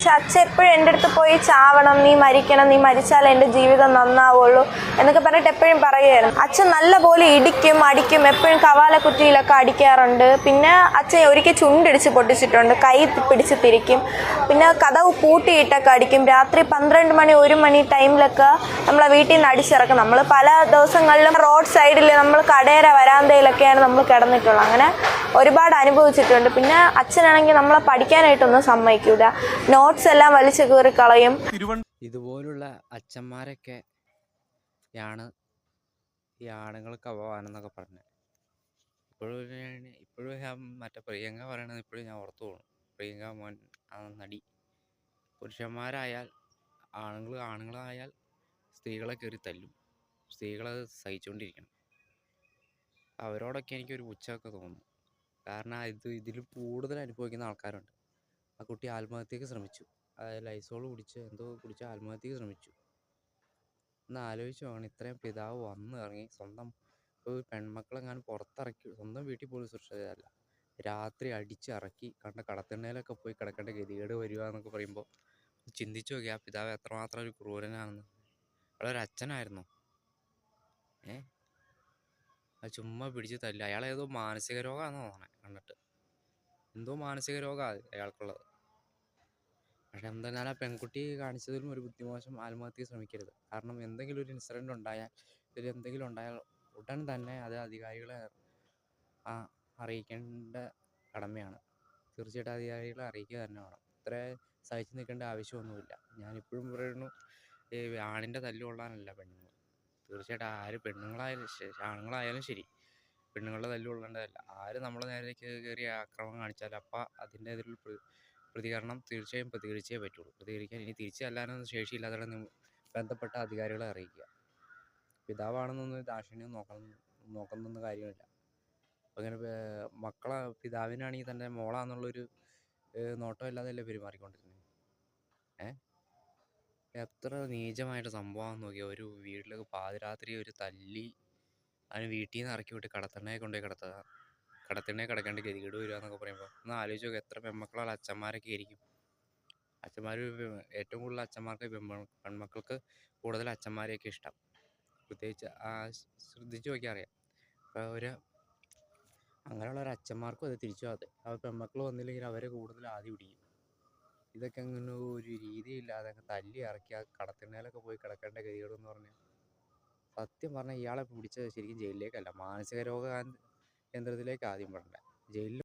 പക്ഷെ അച്ഛൻ എപ്പോഴും എൻ്റെ അടുത്ത് പോയി ചാവണം, നീ മരിക്കണം, നീ മരിച്ചാലേ എൻ്റെ ജീവിതം നന്നാവുള്ളൂ എന്നൊക്കെ പറഞ്ഞിട്ട് എപ്പോഴും പറയുമായിരുന്നു. അച്ഛൻ നല്ലപോലെ ഇടിക്കും, അടിക്കും, എപ്പോഴും കവാലക്കുറ്റിയിലൊക്കെ അടിക്കാറുണ്ട്. പിന്നെ അച്ഛൻ ഒരിക്കൽ ചുണ്ടിടിച്ച് പൊട്ടിച്ചിട്ടുണ്ട്, കൈ പിടിച്ച് തിരിക്കും. പിന്നെ കതവ് പൂട്ടിയിട്ടൊക്കെ അടിക്കും. രാത്രി 12 മണി 1 മണി ടൈമിലൊക്കെ നമ്മളെ വീട്ടിൽ നിന്ന് അടിച്ചിറക്കും. നമ്മൾ പല ദിവസങ്ങളിലും റോഡ് സൈഡിൽ നമ്മൾ കടേര വരാന്തയിലൊക്കെയാണ് നമ്മൾ കിടന്നിട്ടുള്ളത്. അങ്ങനെ ഒരുപാട് അനുഭവിച്ചിട്ടുണ്ട്. പിന്നെ അച്ഛനാണെങ്കിൽ നമ്മളെ പഠിക്കാനായിട്ടൊന്നും സമ്മതിക്കൂല, നോട്ട്സ് എല്ലാം വലിച്ചു കീറി കളയും. ഇതുപോലുള്ള അച്ഛന്മാരൊക്കെ യാണ് ഈ ആണുങ്ങൾക്ക് അപമാനം എന്നൊക്കെ പറഞ്ഞത്. ഇപ്പോഴും ഞാൻ മറ്റേ പ്രിയങ്ക പറയണത് ഇപ്പോഴും ഞാൻ ഓർത്തു പോകണം. പ്രിയങ്ക മോൻ ആ നടി, പുരുഷന്മാരായാൽ ആണുങ്ങളായാൽ സ്ത്രീകളെ കയറി തല്ലും, സ്ത്രീകളത് സഹിച്ചുകൊണ്ടിരിക്കണം. അവരോടൊക്കെ എനിക്കൊരു പുച്ഛമൊക്കെ തോന്നുന്നു. കാരണം ഇതിൽ കൂടുതൽ അനുഭവിക്കുന്ന ആൾക്കാരുണ്ട്. ആ കുട്ടി ആത്മഹത്യക്ക് ശ്രമിച്ചു, ലൈസോൾ കുടിച്ച് ആത്മഹത്യക്ക് ശ്രമിച്ചു. ഒന്ന് ആലോചിച്ച് നോക്കണം. ഇത്രയും പിതാവ് വന്ന് ഇറങ്ങി സ്വന്തം പെൺമക്കളെങ്ങാനും പുറത്തിറക്കി, സ്വന്തം വീട്ടിൽ പോലും സുരക്ഷിതരല്ല, രാത്രി അടിച്ചിറക്കി കണ്ട കടത്തിണ്ണയിലൊക്കെ പോയി കിടക്കേണ്ട ഗതികേട് വരിക എന്നൊക്കെ പറയുമ്പോൾ ചിന്തിച്ചു നോക്കി ആ പിതാവ് എത്രമാത്രം ഒരു ക്രൂരനാണെന്ന്. അയാളൊരു അച്ഛനായിരുന്നു. അത് ചുമ്മാ പിടിച്ച് തല്ല. അയാളേതോ മാനസിക രോഗമാണെന്ന് തോന്നണേ കണ്ടിട്ട്. എന്തോ മാനസിക രോഗമാണ് അയാൾക്കുള്ളത്. പക്ഷെ എന്തായാലും ആ പെൺകുട്ടി കാണിച്ചതിലും ഒരു ബുദ്ധിമോശം ആത്മഹത്യക്ക് ശ്രമിക്കരുത്. കാരണം എന്തെങ്കിലും ഒരു ഇൻസിഡൻറ്റ് ഉണ്ടായാൽ, എന്തെങ്കിലും ഉണ്ടായാൽ ഉടൻ തന്നെ അത് അധികാരികളെ അറിയിക്കേണ്ട കടമയാണ്. തീർച്ചയായിട്ടും അധികാരികളെ അറിയിക്കുക തന്നെ വേണം. ഇത്ര സഹിച്ചു നിൽക്കേണ്ട ആവശ്യമൊന്നുമില്ല. ഞാനിപ്പോഴും പറയുന്നു, ഈ ആണിൻ്റെ തല്ല് കൊള്ളാനല്ല പെണ്ണുങ്ങൾ. തീർച്ചയായിട്ടും ആണുങ്ങളായാലും ശരി, പെണ്ണുങ്ങളുടെ തല്ല് കൊള്ളേണ്ടതല്ല. ആര് നമ്മളെ നേരെ കയറി ആക്രമണം കാണിച്ചാൽ അപ്പം അതിൻ്റെ ഇതിൽ പ്രതികരണം തീർച്ചയായും പ്രതികരിച്ചേ പറ്റുള്ളൂ. പ്രതികരിക്കാൻ ഇനി തിരിച്ചു തല്ലാനൊന്നും ശേഷിയില്ലാതെ ബന്ധപ്പെട്ട അധികാരികളെ അറിയിക്കുക. പിതാവാണെന്നൊന്നും ദാക്ഷിണ്യം നോക്കുന്നൊന്നും കാര്യമില്ല. അങ്ങനെ പിതാവിനാണെങ്കിൽ തൻ്റെ മോളാന്നുള്ളൊരു നോട്ടം ഇല്ലാതെയല്ലേ പെരുമാറിക്കൊണ്ടിരുന്നത്. എത്ര നീചമായിട്ട് സംഭവമാണെന്ന് നോക്കിയാൽ. ഒരു വീട്ടിലൊക്കെ പാതിരാത്രി ഒരു തല്ലി അവന് വീട്ടിൽ നിന്ന് ഇറക്കി വിട്ട് കടത്തിണ്ണയെ കൊണ്ടുപോയി കടത്തിണ്ണയെ കിടക്കേണ്ട ഗതികേട് വരിക എന്നൊക്കെ പറയുമ്പോൾ ഒന്ന് ആലോചിച്ച് നോക്കുക. എത്ര പെൺമക്കളുള്ള അച്ഛന്മാരൊക്കെ ആയിരിക്കും. ഏറ്റവും കൂടുതൽ അച്ഛന്മാർക്ക് പെൺമക്കൾക്ക് കൂടുതൽ അച്ഛന്മാരെയൊക്കെ ഇഷ്ടം. പ്രത്യേകിച്ച് ശ്രദ്ധിച്ച് നോക്കിയാൽ അറിയാം. അപ്പോൾ അങ്ങനെയുള്ള ഒരു അച്ഛന്മാർക്കും അത് തിരിച്ചു പോകാതെ ആ പെൺമക്കൾ വന്നില്ലെങ്കിൽ അവരെ കൂടുതൽ ആദ്യം പിടിക്കും. ഇതൊക്കെ അങ്ങനെ ഒരു രീതിയില്ലാതെ തല്ലി ഇറക്കി ആ കടത്തിണ്ണയിലൊക്കെ പോയി കിടക്കേണ്ട ഗതികേടെന്ന് പറഞ്ഞാൽ, സത്യം പറഞ്ഞാൽ ഇയാളെ പിടിച്ചത് ശരിക്കും ജയിലിലേക്കല്ല, മാനസിക രോഗ കേന്ദ്രത്തിലേക്ക് ആദ്യം പെടേണ്ടത്. ജയിലിൽ